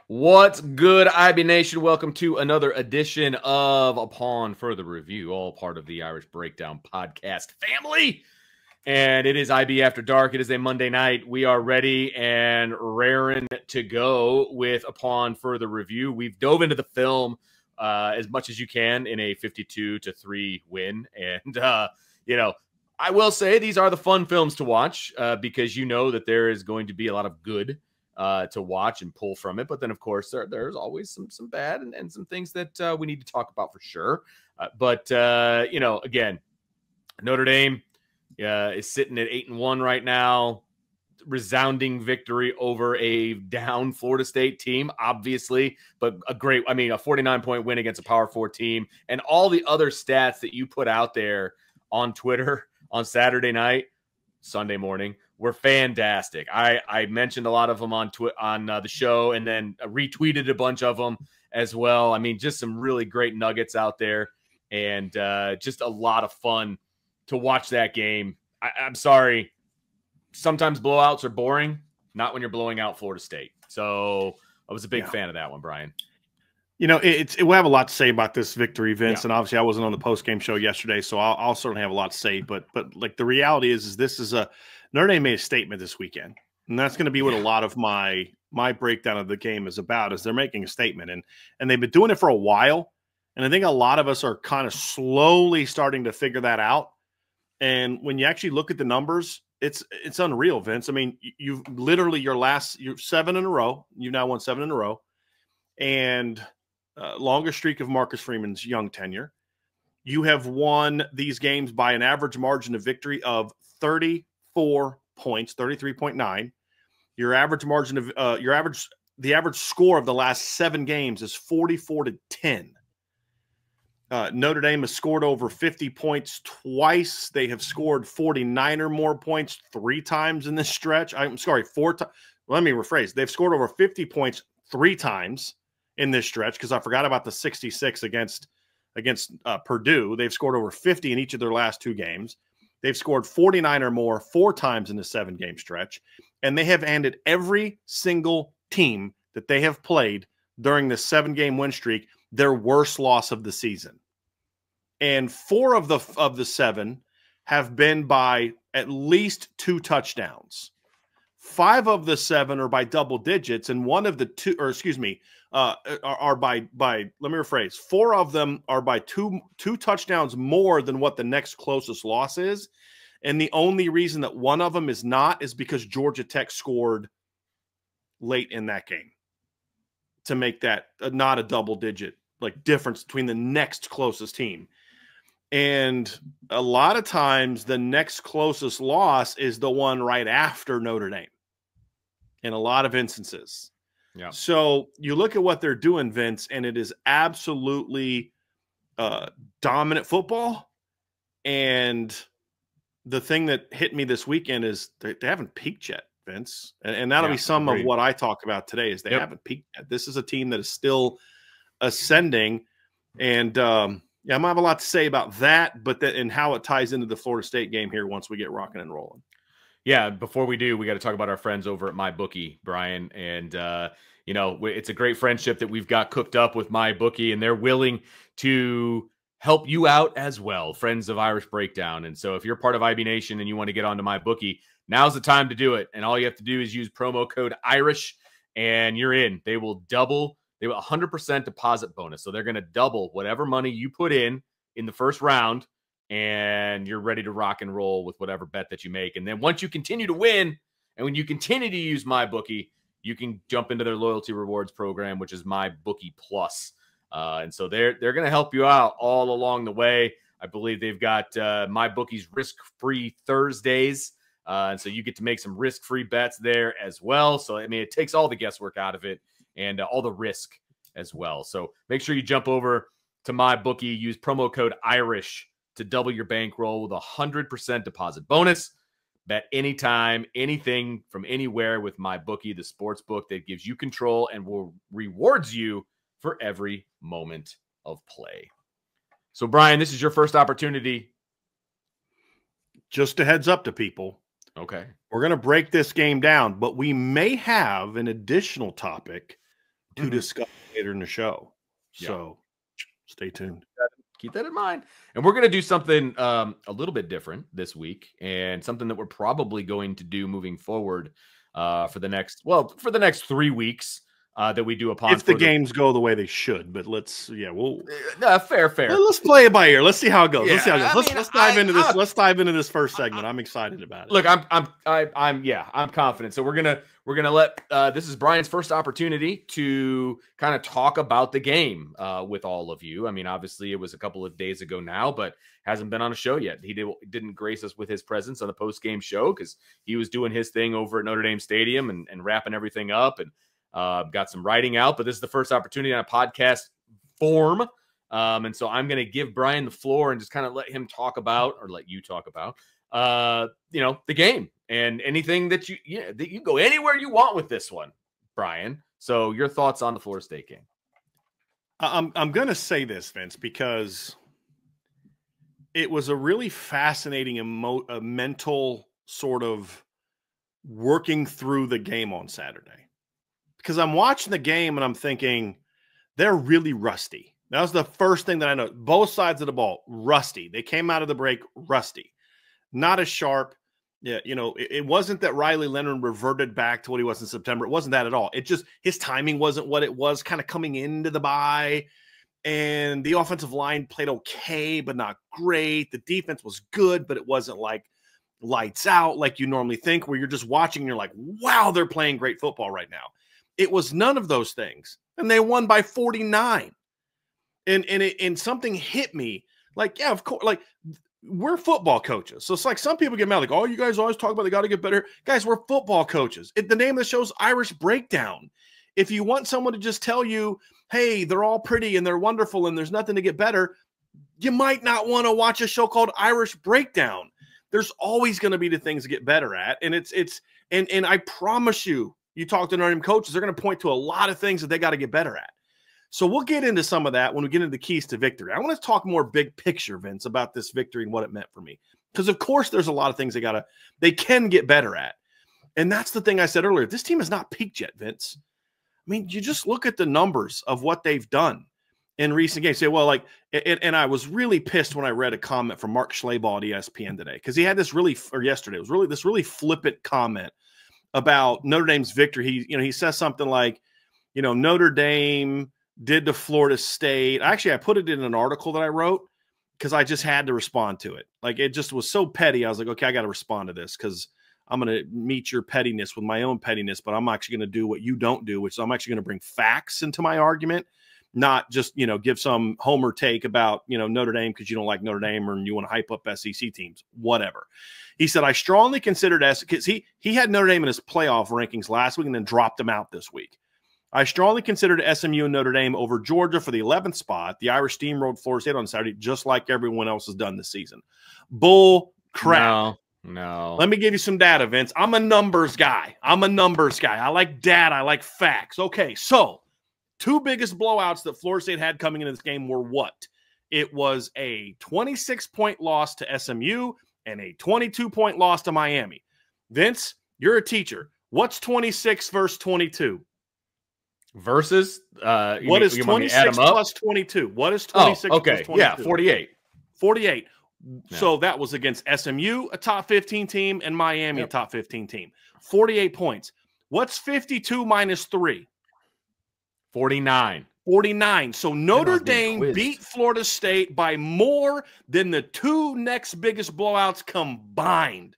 What's good, IB Nation? Welcome to another edition of Upon Further Review, all part of the Irish Breakdown podcast family. And it is IB After Dark. It is a Monday night. We are ready and raring to go with Upon Further Review. We've dove into the film as much as you can in a 52-3 win. And, I will say these are the fun films to watch because you know that there is going to be a lot of good to watch and pull from it. But then, of course, there's always some bad and some things that we need to talk about for sure. Again, Notre Dame is sitting at 8-1 right now. Resounding victory over a down Florida State team, obviously, but a 49-point win against a Power 4 team. And all the other stats that you put out there on Twitter on Saturday night, Sunday morning, were fantastic. I mentioned a lot of them on the show, and then retweeted a bunch of them as well. I mean, just some really great nuggets out there, and just a lot of fun to watch that game. I'm sorry, sometimes blowouts are boring, not when you're blowing out Florida State. So I was a big fan of that one, Brian. You know, we'll have a lot to say about this victory, Vince, and obviously I wasn't on the post-game show yesterday, so I'll certainly have a lot to say. But like the reality is this is Notre Dame made a statement this weekend, and that's going to be what a lot of my breakdown of the game is about. Is they're making a statement, and they've been doing it for a while, and I think a lot of us are kind of slowly starting to figure that out. And when you actually look at the numbers, it's unreal, Vince. I mean, you've literally you're 7 in a row. You've now won 7 in a row, and longest streak of Marcus Freeman's young tenure. You have won these games by an average margin of victory of 34 points, 33.9. Your average margin of the average score of the last 7 games is 44-10. Notre Dame has scored over 50 points twice. They have scored 49 or more points 3 times in this stretch. I'm sorry, 4 times. Let me rephrase. They've scored over 50 points 3 times in this stretch, because I forgot about the 66 against Purdue. They've scored over 50 in each of their last 2 games. They've scored 49 or more 4 times in the 7-game stretch, and they have ended every single team that they have played during the 7-game win streak their worst loss of the season. And 4 of the 7 have been by at least 2 touchdowns. 5 of the 7 are by double digits, and 1 of the 2, or excuse me, are by let me rephrase. 4 of them are by two touchdowns more than what the next closest loss is. And the only reason that 1 of them is not is because Georgia Tech scored late in that game to make that not a double digit difference between the next closest team. And a lot of times the next closest loss is the one right after Notre Dame in a lot of instances. Yeah. So you look at what they're doing, Vince, and it is absolutely dominant football. And the thing that hit me this weekend is they haven't peaked yet, Vince. And that'll be some of what I talk about today is they haven't peaked yet. This is a team that is still ascending. And I might have a lot to say about that, but and how it ties into the Florida State game here once we get rocking and rolling. Yeah, before we do, we got to talk about our friends over at MyBookie, Brian. And, it's a great friendship that we've got cooked up with MyBookie, and they're willing to help you out as well, friends of Irish Breakdown. And so if you're part of IB Nation and you want to get onto MyBookie, now's the time to do it. And all you have to do is use promo code IRISH, and you're in. They will 100% deposit bonus. So they're going to double whatever money you put in the first round, and you're ready to rock and roll with whatever bet that you make. And then once you continue to win, and when you continue to use MyBookie, you can jump into their loyalty rewards program, which is MyBookie Plus. And so they're going to help you out all along the way. I believe they've got MyBookie's risk-free Thursdays. And so you get to make some risk-free bets there as well. So, I mean, it takes all the guesswork out of it and all the risk as well. So make sure you jump over to MyBookie, use promo code IRISH to double your bankroll with a 100% deposit bonus. Bet anytime, anything from anywhere with MyBookie, the sports book that gives you control and will rewards you for every moment of play. So, Brian, this is your first opportunity. Just a heads up to people. Okay. We're going to break this game down, but we may have an additional topic to discuss later in the show. So stay tuned. Keep that in mind. And we're going to do something a little bit different this week, and something that we're probably going to do moving forward for the next 3 weeks that we do upon. If the games go the way they should, but we'll fair. Let's play it by ear. Let's see how it goes. Yeah, let's see how it goes. Let's dive into this. Let's dive into this first segment. I'm excited about it. Look, I'm confident. So we're gonna let this is Brian's first opportunity to kind of talk about the game with all of you. I mean, obviously it was a couple of days ago now, but hasn't been on a show yet. He didn't grace us with his presence on the post game show because he was doing his thing over at Notre Dame Stadium and wrapping everything up and got some writing out. But this is the first opportunity on a podcast form. And so I'm going to give Brian the floor and just kind of let you talk about the game and anything that you go anywhere you want with this one, Brian. So your thoughts on the Florida State game? I'm going to say this, Vince, because it was a really fascinating mental sort of working through the game on Saturday, because I'm watching the game and I'm thinking they're really rusty. That was the first thing that I know. Both sides of the ball, rusty. They came out of the break rusty, not as sharp. Yeah, it wasn't that Riley Leonard reverted back to what he was in September. It wasn't that at all. It just, his timing wasn't what it was kind of coming into the bye. And the offensive line played okay, but not great. The defense was good, but it wasn't like lights out like you normally think, where you're just watching and you're like, wow, they're playing great football right now. It was none of those things. And they won by 49. And something hit me like, yeah, of course, like we're football coaches. So it's like some people get mad, like, oh, you guys always talk about they got to get better. Guys, we're football coaches. The name of the show is Irish Breakdown. If you want someone to just tell you, hey, they're all pretty and they're wonderful and there's nothing to get better, you might not want to watch a show called Irish Breakdown. There's always going to be the things to get better at. And and I promise you, you talk to Notre Dame coaches, they're going to point to a lot of things that they got to get better at. So we'll get into some of that when we get into the keys to victory. I want to talk more big picture, Vince, about this victory and what it meant for me. Because, of course, there's a lot of things they can get better at. And that's the thing I said earlier. This team has not peaked yet, Vince. I mean, you just look at the numbers of what they've done in recent games. Say, well, like, and I was really pissed when I read a comment from Mark Schlabach at ESPN today, because he had this yesterday, it was this really flippant comment about Notre Dame's victory. He says something like, Notre Dame did to Florida State. Actually, I put it in an article that I wrote because I just had to respond to it. Like, it just was so petty. I was like, okay, I got to respond to this because I'm going to meet your pettiness with my own pettiness, but I'm actually going to do what you don't do, which is I'm actually going to bring facts into my argument, not just, give some homer take about, Notre Dame because you don't like Notre Dame or you want to hype up SEC teams, whatever. He said, I strongly considered because he had Notre Dame in his playoff rankings last week and then dropped them out this week. I strongly considered SMU and Notre Dame over Georgia for the 11th spot. The Irish steamrolled Florida State on Saturday, just like everyone else has done this season. Bull crap. No. Let me give you some data, Vince. I'm a numbers guy. I like data. I like facts. Okay, so two biggest blowouts that Florida State had coming into this game were what? It was a 26-point loss to SMU and a 22-point loss to Miami. Vince, you're a teacher. What's 26 versus 22? Versus what is 26 plus 22? What is 26 plus 22? Yeah, 48. 48. No. So that was against SMU, a top 15 team, and Miami, a top 15 team. 48 points. What's 52 minus 3? 49. 49. So Notre Dame beat Florida State by more than the two next biggest blowouts combined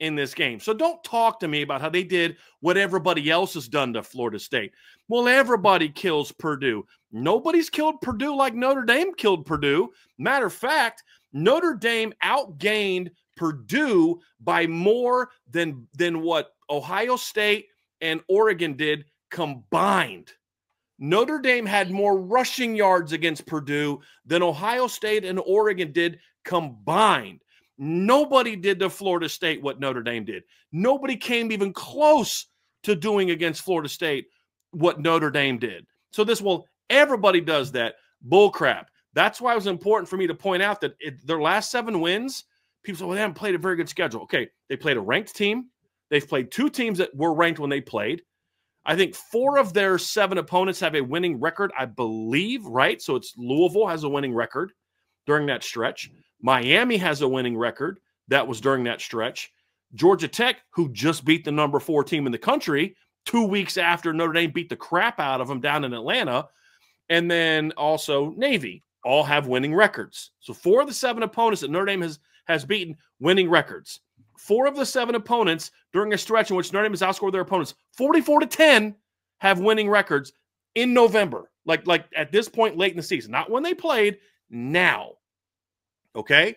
in this game. So don't talk to me about how they did what everybody else has done to Florida State. Well, everybody kills Purdue. Nobody's killed Purdue like Notre Dame killed Purdue. Matter of fact, Notre Dame outgained Purdue by more than what Ohio State and Oregon did combined. Notre Dame had more rushing yards against Purdue than Ohio State and Oregon did combined. Nobody did to Florida State what Notre Dame did. Nobody came even close to doing against Florida State what Notre Dame did. So everybody does that. Bull crap. That's why it was important for me to point out that their last 7 wins, people say, well, they haven't played a very good schedule. Okay, they played a ranked team. They've played 2 teams that were ranked when they played. I think 4 of their 7 opponents have a winning record, I believe, right? So it's Louisville has a winning record during that stretch. Miami has a winning record. That was during that stretch. Georgia Tech, who just beat the number 4 team in the country 2 weeks after Notre Dame beat the crap out of them down in Atlanta. And then also Navy, all have winning records. So 4 of the 7 opponents that Notre Dame has beaten, winning records. 4 of the 7 opponents during a stretch in which Notre Dame has outscored their opponents 44-10 have winning records in November. Like at this point late in the season. Not when they played, now. Okay?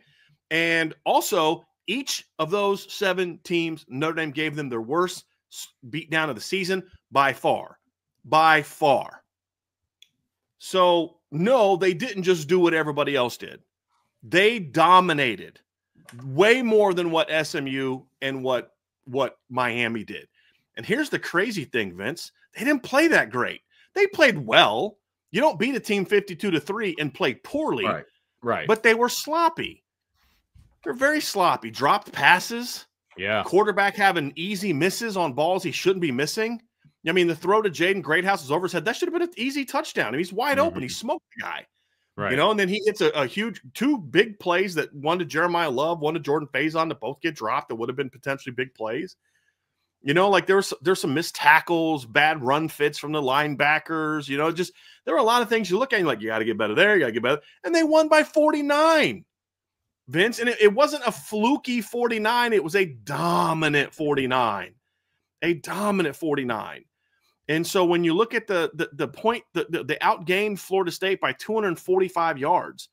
And also, each of those 7 teams, Notre Dame gave them their worst beatdown of the season by far. By far. So, no, they didn't just do what everybody else did. They dominated way more than what SMU and what Miami did. And here's the crazy thing, Vince. They didn't play that great. They played well. You don't beat a team 52-3 and play poorly. Right. But they were sloppy. They're very sloppy. Dropped passes. Yeah. Quarterback having easy misses on balls he shouldn't be missing. I mean, the throw to Jaden Greathouse is over his head. That should have been an easy touchdown. I mean, he's wide open. He smoked the guy. Right. You know, and then he hits a huge 2 big plays, that one to Jeremiah Love, one to Jordan Faison, that both get dropped. That would have been potentially big plays. You know, like there's some missed tackles, bad run fits from the linebackers. You know, just there were a lot of things you look at and you're like, you got to get better there, you got to get better. And they won by 49, Vince. And it wasn't a fluky 49. It was a dominant 49. A dominant 49. And so when you look at the point, they outgained Florida State by 245 yards.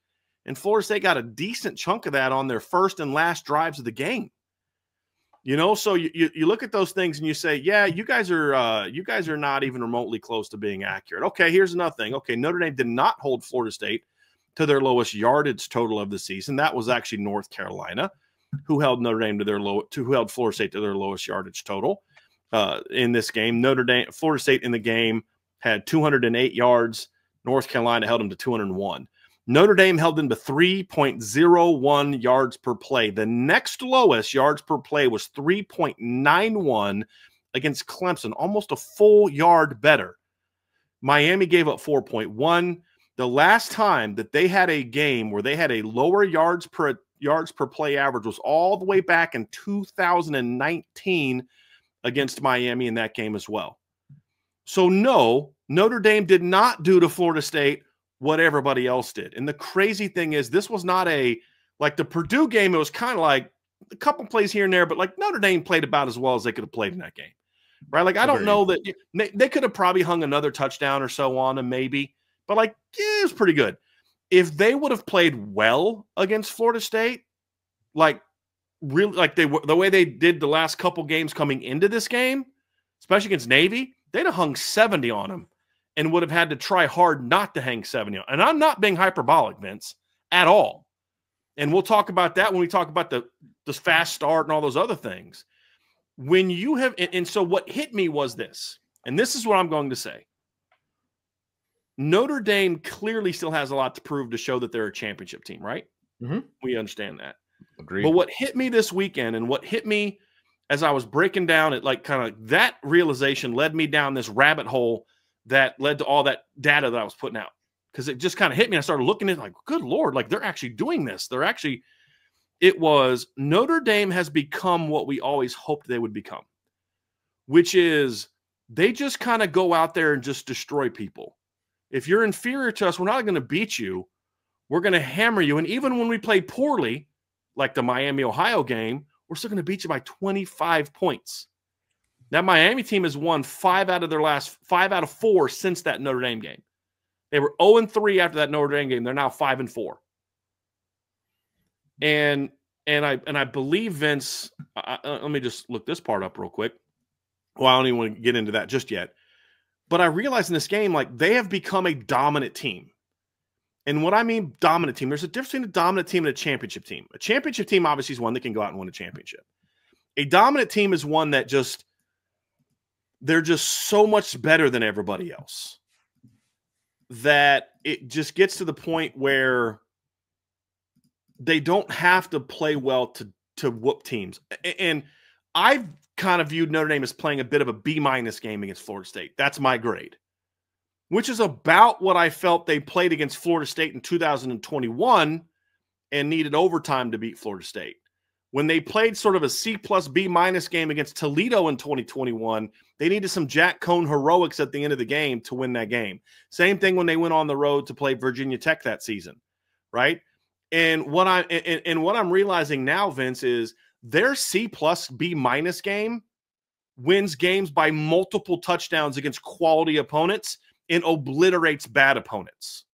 And Florida State got a decent chunk of that on their first and last drives of the game. You know, so you look at those things and you say, yeah, you guys are not even remotely close to being accurate. Okay, here's another thing. Okay, Notre Dame did not hold Florida State to their lowest yardage total of the season. That was actually North Carolina, who held Notre Dame who held Florida State to their lowest yardage total. In this game, Florida State in the game had 208 yards. North Carolina held them to 201. Notre Dame held them to 3.01 yards per play. The next lowest yards per play was 3.91 against Clemson, almost a full yard better. Miami gave up 4.1. The last time that they had a game where they had a lower yards per play average was all the way back in 2019 against Miami in that game as well. So no, Notre Dame did not do to Florida State what everybody else did. And the crazy thing is, this was not like the Purdue game. It was kind of like a couple plays here and there, but like Notre Dame played about as well as they could have played in that game, right? Like, I don't know that they could have probably hung another touchdown or so on them maybe, but like, yeah, it was pretty good. If they would have played well against Florida State, like really, like the way they did the last couple games coming into this game, especially against Navy, they'd have hung 70 on them and would have had to try hard not to hang 70 on. And I'm not being hyperbolic, Vince, at all. And we'll talk about that when we talk about the fast start and all those other things. When you have, and so what hit me was this, and this is what I'm going to say. Notre Dame clearly still has a lot to prove to show that they're a championship team, right? Mm-hmm. We understand that. Agreed. But what hit me this weekend, and what hit me as I was breaking down it, like kind of that realization led me down this rabbit hole that led to all that data that I was putting out. Because it just kind of hit me. I started looking at it like, good Lord, like they're actually doing this. It was Notre Dame has become what we always hoped they would become, which is they just kind of go out there and just destroy people. If you're inferior to us, we're not going to beat you. We're going to hammer you. And even when we play poorly, like the Miami, Ohio game, we're still going to beat you by 25 points. That Miami team has won 5 out of 4 since that Notre Dame game. They were 0-3 after that Notre Dame game. They're now 5-4. And I believe, Vince, let me just look this part up real quick. Well, I don't even want to get into that just yet. But I realized in this game, like, they have become a dominant team. And what I mean dominant team, there's a difference between a dominant team and a championship team. A championship team obviously is one that can go out and win a championship. A dominant team is one that they're just so much better than everybody else that it just gets to the point where they don't have to play well to whoop teams. And I've kind of viewed Notre Dame as playing a bit of a B- game against Florida State. That's my grade, which is about what I felt they played against Florida State in 2021 and needed overtime to beat Florida State. When they played sort of a C plus B- game against Toledo in 2021, they needed some Jack Cohn heroics at the end of the game to win that game. Same thing when they went on the road to play Virginia Tech that season, right? And what I'm realizing now, Vince, is their C plus B- game wins games by multiple touchdowns against quality opponents and obliterates bad opponents.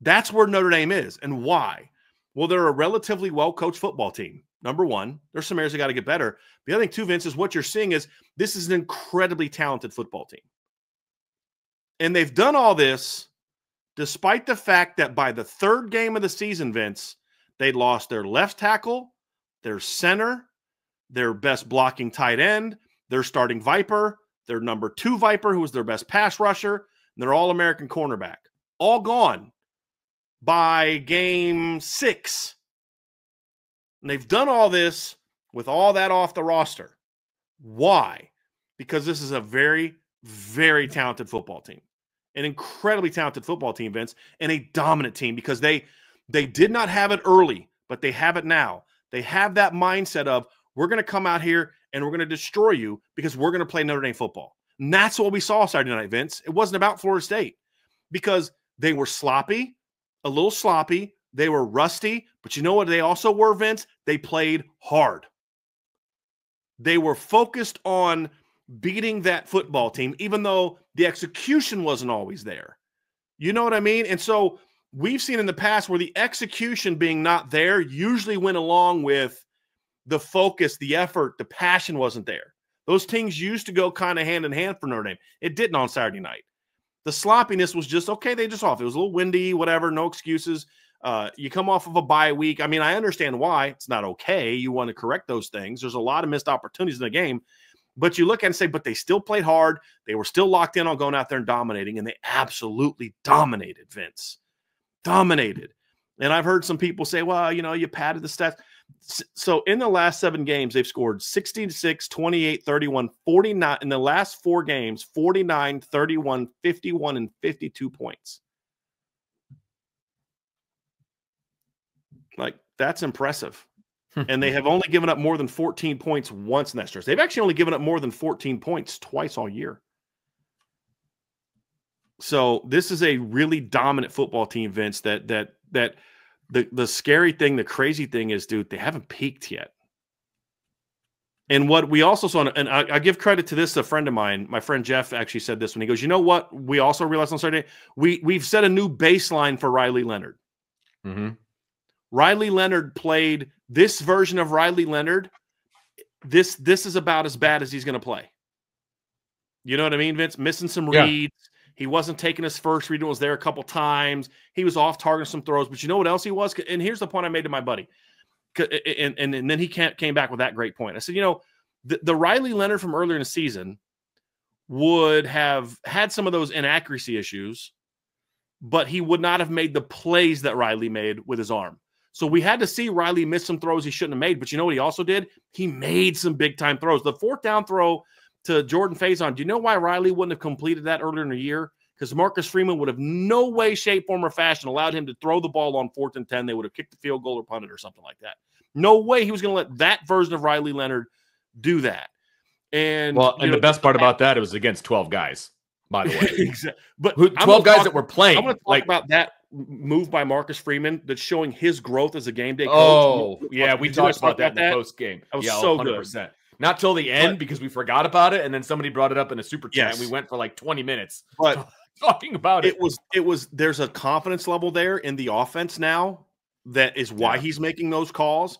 That's where Notre Dame is. And why? Well, they're a relatively well-coached football team. Number one, there's some areas they got to get better. The other thing, too, Vince, is what you're seeing is this is an incredibly talented football team. And they've done all this despite the fact that by the third game of the season, Vince, they'd lost their left tackle, their center, their best blocking tight end, their starting Viper, their number 2 Viper, who was their best pass rusher, and their All-American cornerback. All gone by game 6. And they've done all this with all that off the roster. Why? Because this is a very, very talented football team. An incredibly talented football team, Vince, and a dominant team because they did not have it early, but they have it now. They have that mindset of, we're going to come out here and we're going to destroy you because we're going to play Notre Dame football. And that's what we saw Saturday night, Vince. It wasn't about Florida State because they were sloppy, a little sloppy. They were rusty, but you know what they also were, Vince? They played hard. They were focused on beating that football team, even though the execution wasn't always there. You know what I mean? And so we've seen in the past where the execution being not there usually went along with the focus, the effort, the passion wasn't there. Those things used to go kind of hand in hand for Notre Dame. It didn't on Saturday night. The sloppiness was just, okay, they just off. It was a little windy, whatever, no excuses. You come off of a bye week. I mean, I understand why. It's not okay. You want to correct those things. There's a lot of missed opportunities in the game. But you look at it and say, but they still played hard. They were still locked in on going out there and dominating, and they absolutely dominated, Vince. Dominated. And I've heard some people say, well, you know, you padded the stats. So in the last 7 games, they've scored 16-6, 28, 31, 49. In the last 4 games, 49, 31, 51, and 52 points. Like, that's impressive. And they have only given up more than 14 points once in that stretch. They've actually only given up more than 14 points twice all year. So this is a really dominant football team, Vince, that the scary thing, the crazy thing is, dude, they haven't peaked yet. And what we also saw, and I give credit to this, a friend of mine, my friend Jeff actually said this when he goes, you know what we also realized on Saturday? We've set a new baseline for Riley Leonard. Mm-hmm. Riley Leonard played this version of Riley Leonard. This is about as bad as he's going to play. You know what I mean, Vince? Missing some reads. He wasn't taking his first read. He was there a couple times. He was off targeting some throws. But you know what else he was? And here's the point I made to my buddy. And then he came back with that great point. I said, you know, the Riley Leonard from earlier in the season would have had some of those inaccuracy issues, but he would not have made the plays that Riley made with his arm. So we had to see Riley miss some throws he shouldn't have made. But you know what he also did? He made some big-time throws. The 4th down throw to Jordan Faison, do you know why Riley wouldn't have completed that earlier in the year? Because Marcus Freeman would have no way, shape, form, or fashion allowed him to throw the ball on 4th and 10. They would have kicked the field goal or punted or something like that. No way he was going to let that version of Riley Leonard do that. And the best part about that, it was against 12 guys, by the way. Exactly. But 12 guys that were playing. I'm going to talk about that move by Marcus Freeman that's showing his growth as a game day coach. Oh, yeah, we talked about that in the post game. That was so 100%. Good. Not till the end because we forgot about it, and then somebody brought it up in a super chat, and we went for like 20 minutes talking about it. There's a confidence level there in the offense now that is why he's making those calls.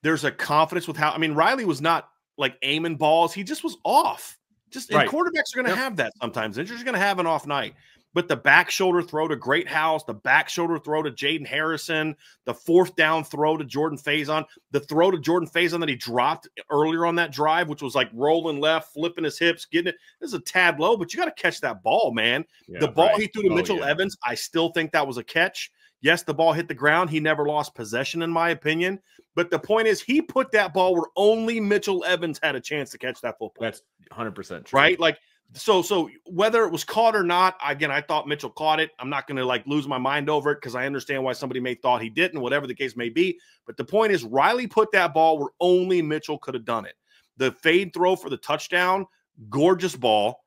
There's a confidence with how, I mean, Riley was not like aiming balls. He just was off. And quarterbacks are going to have that sometimes. They're just going to have an off night. But the back shoulder throw to Great House, the back shoulder throw to Jaden Harrison, the 4th down throw to Jordan Faison, the throw to Jordan Faison that he dropped earlier on that drive, which was like rolling left, flipping his hips, getting it. This is a tad low, but you got to catch that ball, man. Yeah, the ball he threw to Mitchell Evans, I still think that was a catch. Yes, the ball hit the ground. He never lost possession, in my opinion. But the point is, he put that ball where only Mitchell Evans had a chance to catch that football. That's 100% true. Right? Like, so whether it was caught or not, again, I thought Mitchell caught it. I'm not going to like lose my mind over it because I understand why somebody may thought he didn't, whatever the case may be. But the point is, Riley put that ball where only Mitchell could have done it. The fade throw for the touchdown, gorgeous ball.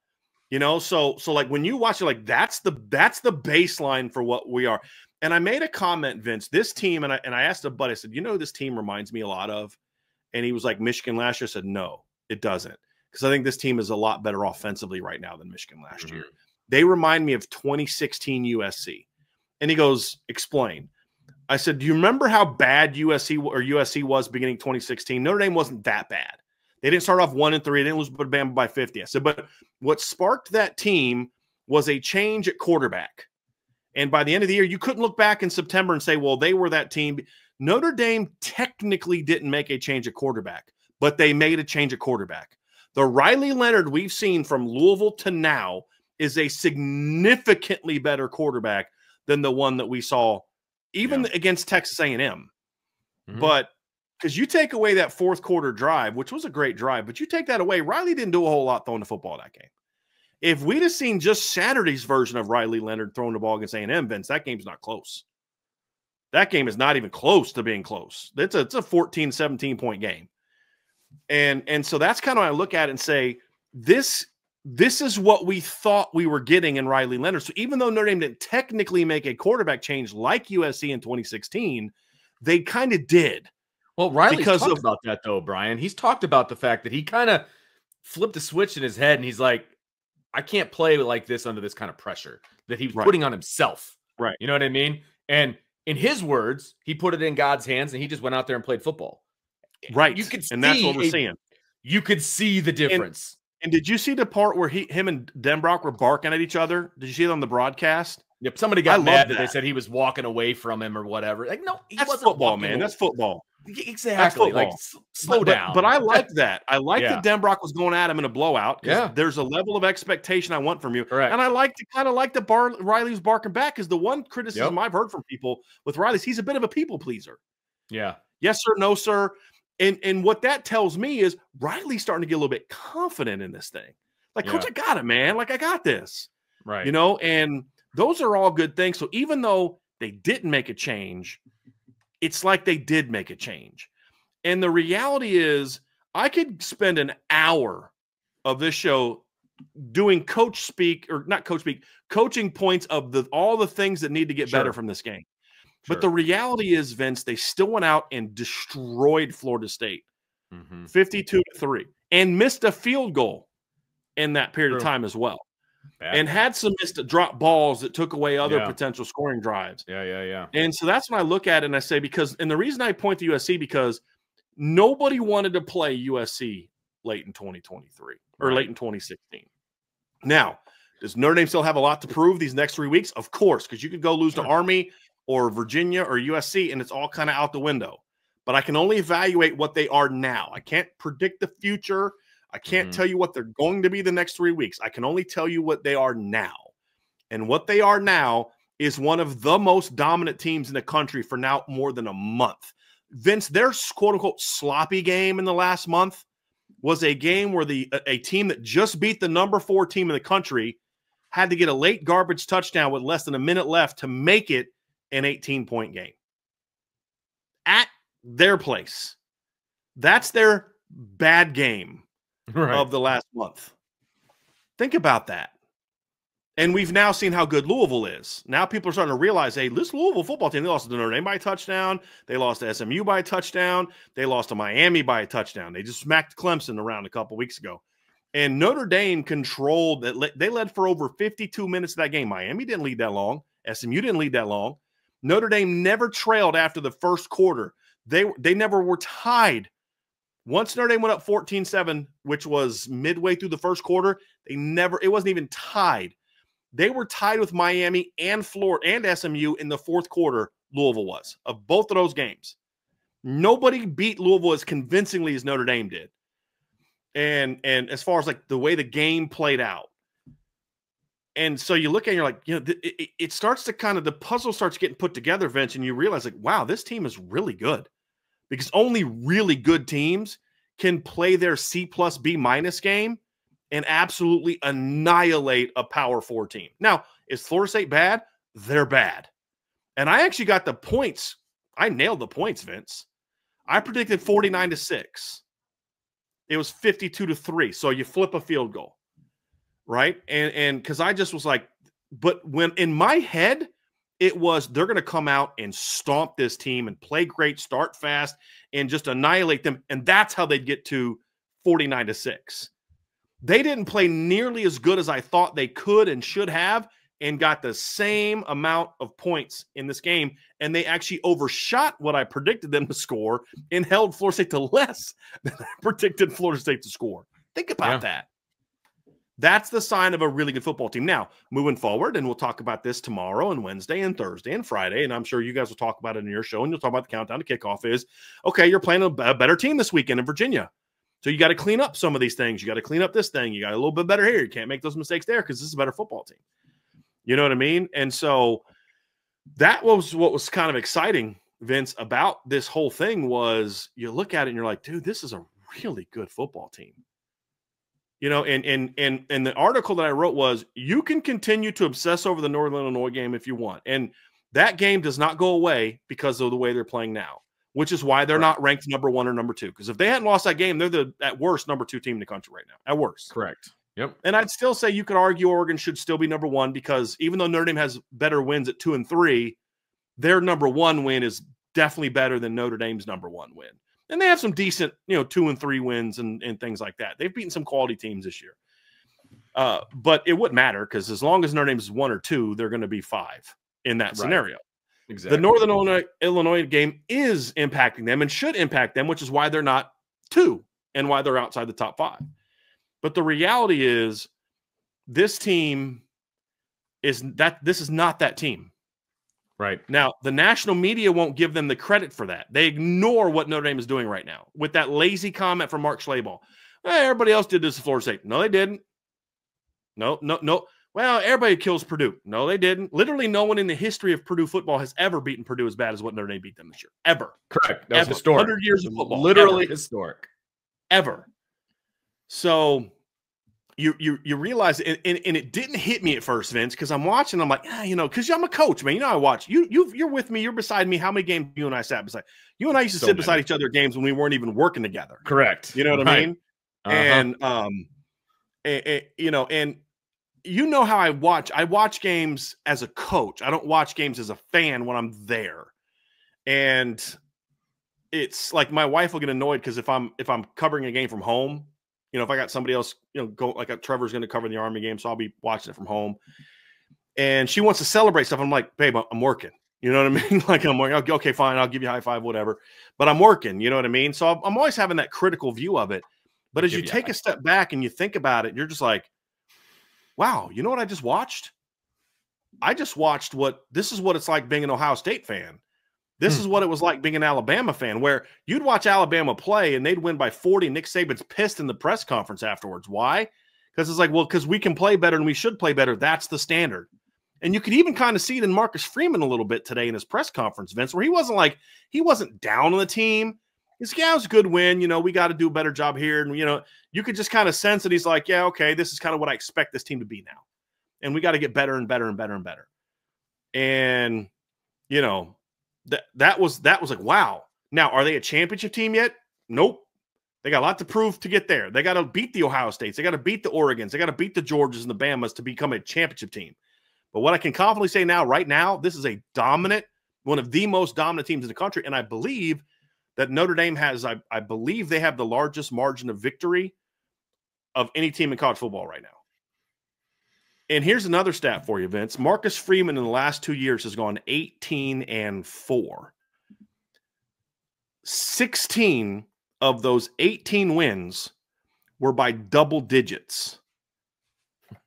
You know, so like when you watch it, like that's the baseline for what we are. And I made a comment, Vince, this team, and I asked a buddy, I said, you know, this team reminds me a lot of, and he was like, Michigan last year. I said, no, it doesn't. Because I think this team is a lot better offensively right now than Michigan last year. They remind me of 2016 USC. And he goes, explain. I said, do you remember how bad USC was beginning 2016? Notre Dame wasn't that bad. They didn't start off 1-3. They didn't lose to Bama by 50. I said, but what sparked that team was a change at quarterback. And by the end of the year, you couldn't look back in September and say, well, they were that team. Notre Dame technically didn't make a change at quarterback, but they made a change at quarterback. The Riley Leonard we've seen from Louisville to now is a significantly better quarterback than the one that we saw even against Texas A&M. But because you take away that fourth quarter drive, which was a great drive, but you take that away, Riley didn't do a whole lot throwing the football that game. If we'd have seen just Saturday's version of Riley Leonard throwing the ball against A&M, Vince, that game's not close. That game is not even close to being close. It's a 14, 17-point game. And so that's kind of how I look at it and say, this is what we thought we were getting in Riley Leonard. So even though Notre Dame didn't technically make a quarterback change like USC in 2016, they kind of did. Well, Riley's talked about that, though, Brian. He's talked about the fact that he kind of flipped a switch in his head, and he's like, I can't play like this under this kind of pressure that he was putting on himself. Right. You know what I mean? And in his words, he put it in God's hands, and he just went out there and played football. Right. You could and that's what we're seeing. You could see the difference. And did you see the part where him and Denbrock were barking at each other? Did you see it on the broadcast? Yep. Somebody got mad that they said he was walking away from him or whatever. Like, no, he wasn't football, man. That's football. Exactly. That's football. Like, slow down. But I like that. I like that Denbrock was going at him in a blowout. There's a level of expectation I want from you. Correct. And I like that Riley was barking back, because the one criticism I've heard from people with Riley is he's a bit of a people pleaser. Yeah. Yes, sir. No, sir. And what that tells me is Riley's starting to get a little bit confident in this thing. Like, Coach, I got it, man. Like, I got this. Right. You know, and those are all good things. So even though they didn't make a change, it's like they did make a change. And the reality is, I could spend an hour of this show doing coaching points of all the things that need to get better from this game. But the reality is, Vince, they still went out and destroyed Florida State 52-3 and missed a field goal in that period of time as well. And had some missed drop balls that took away other potential scoring drives. Yeah. And so that's when I look at it and I say, and the reason I point to USC, because nobody wanted to play USC late in 2023 or late in 2016. Now, does Notre Dame still have a lot to prove these next 3 weeks? Of course, because you could go lose to Army or Virginia or USC, and it's all kind of out the window. But I can only evaluate what they are now. I can't predict the future. I can't tell you what they're going to be the next 3 weeks. I can only tell you what they are now. And what they are now is one of the most dominant teams in the country for now more than a month. Vince, their quote-unquote sloppy game in the last month was a game where a team that just beat the number 4 team in the country had to get a late garbage touchdown with less than a minute left to make it an 18-point game. At their place. That's their bad game of the last month. Think about that. And we've now seen how good Louisville is. Now people are starting to realize, hey, this Louisville football team, they lost to Notre Dame by a touchdown. They lost to SMU by a touchdown. They lost to Miami by a touchdown. They just smacked Clemson around a couple weeks ago. And Notre Dame controlled that. They led for over 52 minutes of that game. Miami didn't lead that long. SMU didn't lead that long. Notre Dame never trailed after the first quarter. They never were tied. Once Notre Dame went up 14-7, which was midway through the first quarter, it wasn't even tied. They were tied with Miami and Florida and SMU in the fourth quarter, Louisville was, of both of those games. Nobody beat Louisville as convincingly as Notre Dame did. And as far as like the way the game played out. And so you look at it, you're like, it starts to the puzzle starts getting put together, Vince, and you realize like, wow, this team is really good. because only really good teams can play their C plus B minus game and absolutely annihilate a power 4 team. Now, is Florida State bad? They're bad. And I actually got the points. I nailed the points, Vince. I predicted 49-6. It was 52-3. So you flip a field goal, right? And because I just was like, but when in my head, it was they're going to come out and stomp this team and play great, start fast, and just annihilate them. And that's how they'd get to 49-6. They didn't play nearly as good as I thought they could and should have, and got the same amount of points in this game. And they actually overshot what I predicted them to score and held Florida State to less than I predicted Florida State to score. Think about that. That's the sign of a really good football team. Now, moving forward, and we'll talk about this tomorrow and Wednesday and Thursday and Friday, and I'm sure you guys will talk about it in your show, and you'll talk about the countdown to kickoff is, okay, you're playing a better team this weekend in Virginia. So you got to clean up some of these things. You got to clean up this thing. You got a little bit better here. You can't make those mistakes there because this is a better football team. You know what I mean? And so that was what was kind of exciting, Vince, about this whole thing was you look at it and you're like, dude, this is a really good football team. You know, and the article that I wrote was, you can continue to obsess over the Northern Illinois game if you want. And that game does not go away because of the way they're playing now, which is why they're not ranked number 1 or number 2. Because if they hadn't lost that game, they're the, at worst, number 2 team in the country right now. At worst. Correct. Yep. And I'd still say you could argue Oregon should still be number 1 because even though Notre Dame has better wins at 2 and 3, their number 1 win is definitely better than Notre Dame's number 1 win. And they have some decent, 2 and 3 wins and things like that. They've beaten some quality teams this year. But it wouldn't matter because as long as Notre Dame's 1 or 2, they're going to be 5 in that scenario. Exactly. The Northern Illinois game is impacting them and should impact them, which is why they're not 2 and why they're outside the top 5. But the reality is this team is that this is not that team. Right. Now, the national media won't give them the credit for that. They ignore what Notre Dame is doing right now with that lazy comment from Mark Schlabach. Hey, everybody else did this to Florida State. No, they didn't. No. Well, everybody kills Purdue. No, they didn't. Literally no one in the history of Purdue football has ever beaten Purdue as bad as what Notre Dame beat them this year. Ever. Correct. That's historic. 100 years of football. Literally historic. Ever. So you realize, and it didn't hit me at first, Vince, because I'm watching. I'm like, because I'm a coach, man. I watch. You're with me. You're beside me. How many games you and I sat beside? You and I used to sit beside each other at games when we weren't even working together. Correct. You know what I mean? And how I watch. I watch games as a coach. I don't watch games as a fan when I'm there. And it's like my wife will get annoyed because if I'm covering a game from home. If I got somebody else, go like Trevor's going to cover the Army game, so I'll be watching it from home. And she wants to celebrate stuff. I'm like, babe, I'm working. You know what I mean? Like I'm working. Okay, fine. I'll give you a high five, whatever. But I'm working. You know what I mean? So I'm always having that critical view of it. But as you take a step back and you think about it, you're just like, wow, you know what I just watched? I just watched this is what it's like being an Ohio State fan. This is what it was like being an Alabama fan, where you'd watch Alabama play and they'd win by 40. Nick Saban's pissed in the press conference afterwards. Why? Because it's like, well, because we can play better and we should play better. That's the standard. And you could even kind of see it in Marcus Freeman a little bit today in his press conference, Vince, where he wasn't down on the team. He's like, yeah, it was a good win. We got to do a better job here. And, you could just kind of sense that he's like, yeah, okay, this is kind of what I expect this team to be now. And we got to get better and better and better and better. And, that was like, wow. Now, are they a championship team yet? Nope. They got a lot to prove to get there. They got to beat the Ohio States. They got to beat the Oregons. They got to beat the Georgias and the Bamas to become a championship team. But what I can confidently say right now, this is a one of the most dominant teams in the country. And I believe that Notre Dame has, I believe they have the largest margin of victory of any team in college football right now. And here's another stat for you, Vince. Marcus Freeman in the last 2 years has gone 18-4. 16 of those 18 wins were by double digits.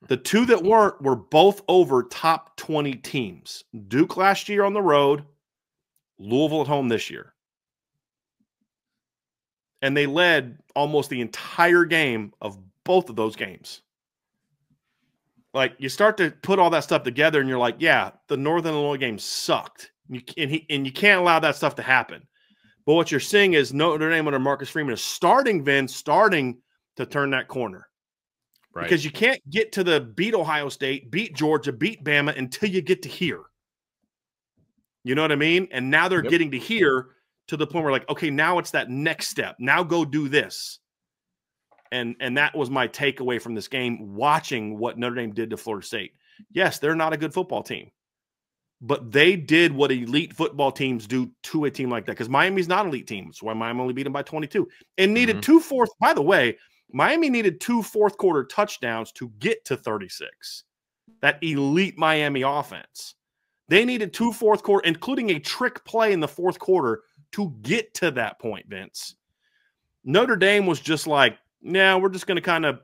The 2 that weren't were both over top 20 teams. Duke last year on the road, Louisville at home this year. And they led almost the entire game of both of those games. Like, you start to put all that stuff together and you're like, yeah, the Northern Illinois game sucked. And you can't allow that stuff to happen. But what you're seeing is Notre Dame under Marcus Freeman is starting to turn that corner. Right. Because you can't get to the beat Ohio State, beat Georgia, beat Bama until you get to here. You know what I mean? And now they're getting to here to the point where like, okay, now it's that next step. Now go do this. And that was my takeaway from this game, watching what Notre Dame did to Florida State. Yes, they're not a good football team, but they did what elite football teams do to a team like that. Because Miami's not an elite team. That's why Miami only beat them by 22 and needed by the way, Miami needed 2 fourth-quarter touchdowns to get to 36. That elite Miami offense. They needed 2 fourth-quarter, including a trick play in the fourth quarter, to get to that point, Vince. Notre Dame was just like, yeah, we're just going to kind of,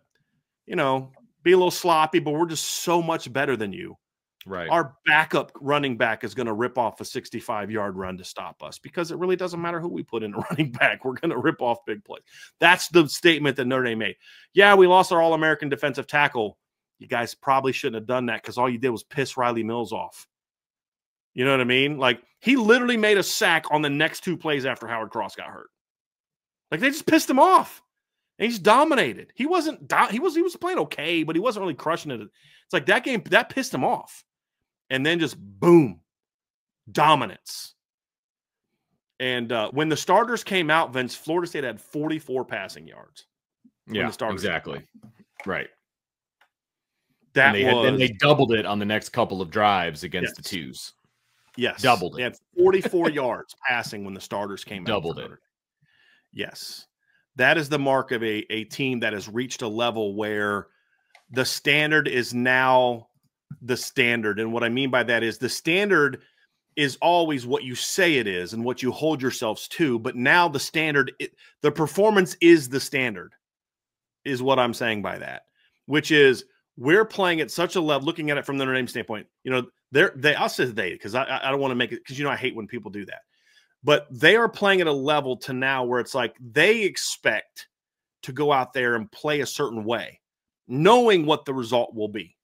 be a little sloppy, but we're just so much better than you. Right. Our backup running back is going to rip off a 65-yard run to stop us because it really doesn't matter who we put in a running back. We're going to rip off big plays. That's the statement that Notre Dame made. Yeah, we lost our All-American defensive tackle. You guys probably shouldn't have done that because all you did was piss Riley Mills off. You know what I mean? Like, he literally made a sack on the next 2 plays after Howard Cross got hurt. Like, they just pissed him off. And he's dominated. He was playing okay, but he wasn't really crushing it. It's like that game, that pissed him off. And then just boom, dominance. And when the starters came out, Vince, Florida State had 44 passing yards. Yeah, exactly. Right. Then they doubled it on the next couple of drives against the twos. Yes. Doubled it. They had 44 yards passing when the starters came out. Doubled it. Yes. That is the mark of a team that has reached a level where the standard is now the standard. And what I mean by that is the standard is always what you say it is and what you hold yourselves to. But now the standard, the performance is the standard, is what I'm saying by that, which is we're playing at such a level, looking at it from the Notre Dame standpoint, I'll say they, because I don't want to make it, because I hate when people do that. But they are playing at a level to now where it's like they expect to go out there and play a certain way, knowing what the result will be.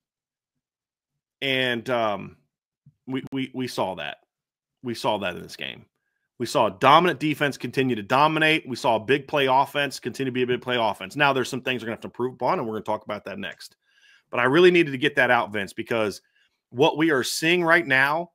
And we saw that. We saw that in this game. We saw a dominant defense continue to dominate. We saw a big play offense continue to be a big play offense. Now there's some things we're going to have to improve upon, and we're going to talk about that next. But I really needed to get that out, Vince, because what we are seeing right now,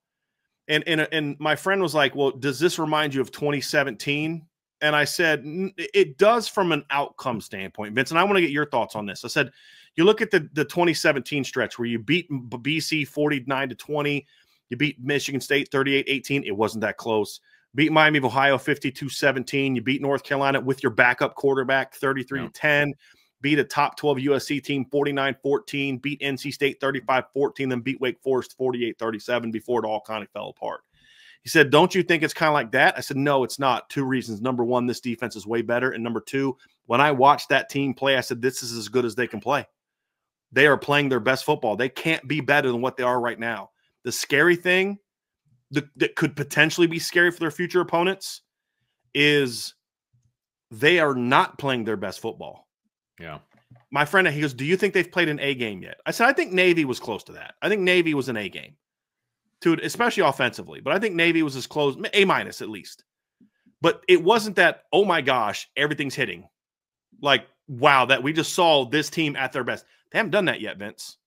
and my friend was like, well, does this remind you of 2017? And I said, it does from an outcome standpoint, Vince. And I want to get your thoughts on this. I said, you look at the 2017 stretch where you beat BC 49-20. You beat Michigan State 38-18. It wasn't that close. Beat Miami of Ohio 52-17. You beat North Carolina with your backup quarterback 33-10. Beat a top 12 USC team 49-14. Beat NC State 35-14. Then beat Wake Forest 48-37 before it all kind of fell apart. He said, don't you think it's kind of like that? I said, no, it's not. 2 reasons. Number 1, this defense is way better. And number 2, when I watched that team play, I said, this is as good as they can play. They are playing their best football. They can't be better than what they are right now. The scary thing that could potentially be scary for their future opponents is they are not playing their best football. Yeah. My friend, he goes, do you think they've played an A game yet? I said, I think Navy was close to that. I think Navy was an A game, especially offensively. But I think Navy was as close, A- at least. But it wasn't that, oh my gosh, everything's hitting. Like, wow, that we just saw this team at their best. They haven't done that yet, Vince.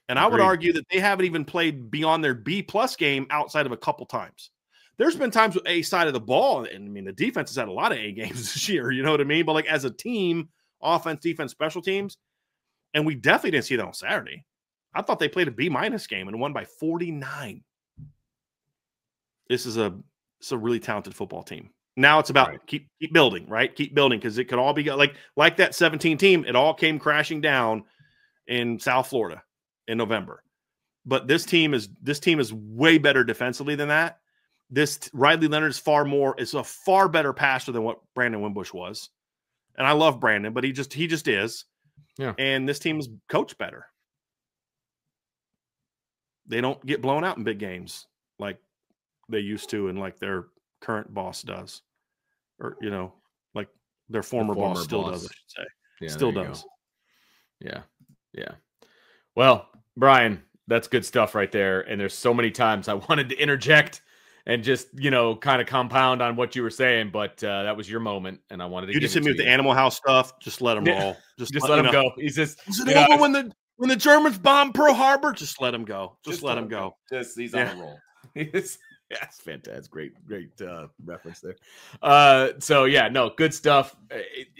And I would argue that they haven't even played beyond their B-plus game outside of a couple times. There's been times with A side of the ball, and I mean, the defense has had a lot of A games this year, you know what I mean? But like as a team, offense, defense, special teams, and we definitely didn't see that on Saturday. I thought they played a B- game and won by 49. This is a really talented football team. Now it's about keep building, right? Keep building, because it could all be like that 17 team. It all came crashing down in South Florida in November. But this team is way better defensively than that. This Riley Leonard is a far better passer than what Brandon Wimbush was. And I love Brandon, but he just is. Yeah. And this team is coached better. They don't get blown out in big games like they used to, and like their current boss does. Or, like their former boss still does, I should say. Yeah, still does. Yeah. Yeah. Well, Brian, that's good stuff right there. And there's so many times I wanted to interject and just, kind of compound on what you were saying. But that was your moment, and I wanted to You give just it hit me to with the you. Animal House stuff. Just let them Yeah. roll. Just let him go. He's just, is it over when the Germans bombed Pearl Harbor? Just let him go. Just let him go. He's on a roll. That's fantastic. Great reference there. So yeah, no, good stuff.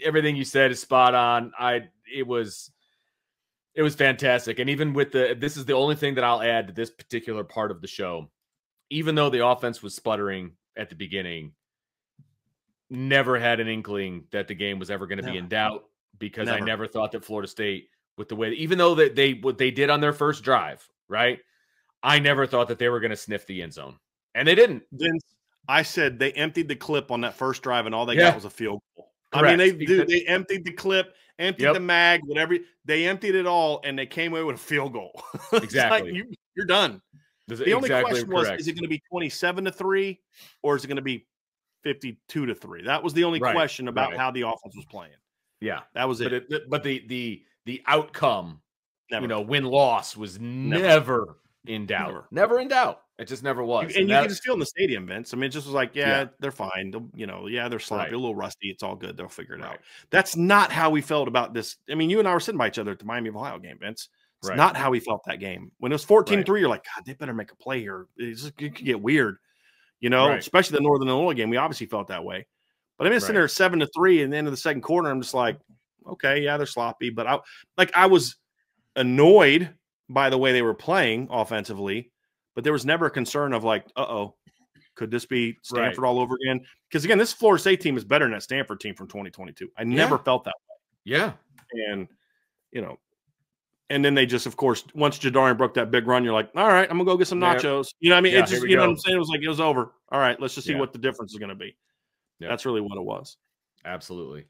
Everything you said is spot on. It was fantastic. And even with this is the only thing that I'll add to this particular part of the show. Even though the offense was sputtering at the beginning, never had an inkling that the game was ever going to be in doubt, because I never thought that Florida State, with the way, even though what they did on their first drive, right? I never thought that they were going to sniff the end zone, and they didn't. Vince, I said they emptied the clip on that first drive, and all they got was a field goal. Correct. I mean, they emptied the clip, emptied the mag, whatever. They emptied it all, and they came away with a field goal. Exactly. Like, you're done. The only question was, is it going to be 27-3, or is it going to be 52-3? That was the only question about how the offense was playing. Yeah, that was it. But the outcome, win-loss, was never in doubt. Never in doubt. It just never was. And you can just feel in the stadium, Vince. I mean, it just was like, they're fine. They're sloppy, a little rusty. It's all good. They'll figure it out. That's not how we felt about this. I mean, you and I were sitting by each other at the Miami of Ohio game, Vince. It's not how we felt that game. When it was 14-3, you're like, God, they better make a play here. It could get weird, especially the Northern Illinois game. We obviously felt that way. But I'm sitting there 7-3 in the end of the second quarter. I'm just like, okay, yeah, they're sloppy. But I was annoyed by the way they were playing offensively, but there was never a concern of like, could this be Stanford all over again? Because again, this Florida State team is better than that Stanford team from 2022. I never felt that way. Yeah. And, and then they just, of course, once Jadarian broke that big run, you're like, all right, I'm gonna go get some nachos. You know what I mean? It just, you know what I'm saying? It was like, it was over. All right, let's just see what the difference is going to be. Yep. That's really what it was. Absolutely.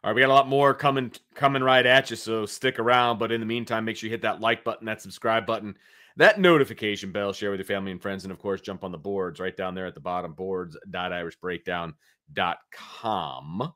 All right, we got a lot more coming right at you, so stick around. But in the meantime, make sure you hit that like button, that subscribe button, that notification bell, share with your family and friends, and, of course, jump on the boards right down there at the bottom, boards.irishbreakdown.com.